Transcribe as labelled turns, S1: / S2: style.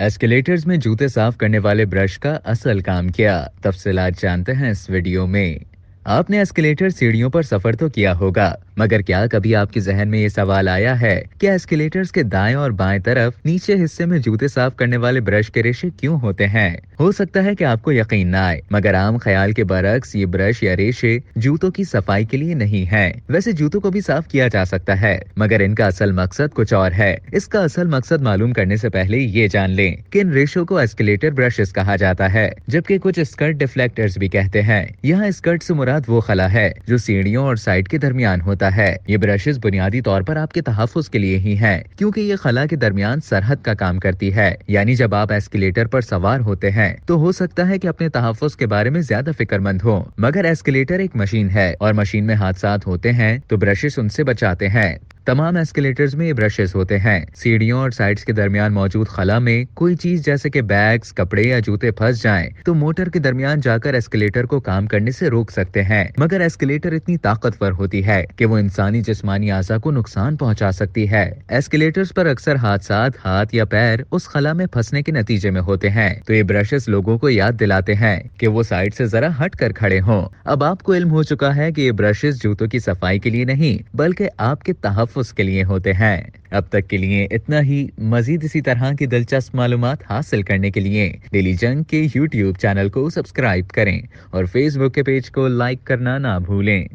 S1: Escalators में जूते साफ करने वाले ब्रश का असल काम क्या, तफसीलात जानते हैं इस वीडियो में। आपने एस्केलेटर सीढ़ियों पर सफर तो किया होगा, मगर क्या कभी आपके जहन में ये सवाल आया है कि एस्केलेटर्स के दाएं और बाएं तरफ नीचे हिस्से में जूते साफ करने वाले ब्रश के रेशे क्यों होते हैं? हो सकता है कि आपको यकीन ना आए, मगर आम ख्याल के बरक्स ये ब्रश या रेशे जूतों की सफाई के लिए नहीं है। वैसे जूतों को भी साफ किया जा सकता है, मगर इनका असल मकसद कुछ और है। इसका असल मकसद मालूम करने से पहले ये जान लें कि इन रेशों को एस्केलेटर ब्रशेस कहा जाता है, जबकि कुछ स्कर्ट डिफ्लेक्टर्स भी कहते हैं। यहाँ स्कर्ट से मुराद वो खला है जो सीढ़ियों और साइड के दरमियान होता है। ये ब्रशेस बुनियादी तौर पर आपके तहफ्फुज के लिए ही हैं, क्योंकि ये खला के दरमियान सरहद का काम करती है। यानी जब आप एस्केलेटर पर सवार होते हैं तो हो सकता है कि अपने तहफ्फुज के बारे में ज्यादा फिक्रमंद हो, मगर एस्केलेटर एक मशीन है और मशीन में हादसात होते हैं तो ब्रशेस उनसे बचाते हैं। तमाम एस्केलेटर्स में ये ब्रशेस होते हैं। सीढ़ियों और साइड्स के दरमियान मौजूद खला में कोई चीज जैसे कि बैग्स, कपड़े या जूते फंस जाएं, तो मोटर के दरमियान जाकर एस्केलेटर को काम करने से रोक सकते हैं। मगर एस्केलेटर इतनी ताकतवर होती है कि वो इंसानी जिस्मानी आज़ा को नुकसान पहुंचा सकती है। एस्केलेटर्स पर अक्सर हादसात हाथ या पैर उस खला में फंसने के नतीजे में होते हैं, तो ये ब्रशेस लोगों को याद दिलाते हैं कि वो साइड से जरा हट कर खड़े हों। अब आपको इल्म हो चुका है कि ये ब्रशेस जूतों की सफाई के लिए नहीं, बल्कि आपके तहफ्फुज के लिए होते हैं। अब तक के लिए इतना ही। मजीद इसी तरह की दिलचस्प मालूमात हासिल करने के लिए डेली जंग के YouTube चैनल को सब्सक्राइब करें और Facebook के पेज को लाइक करना ना भूलें।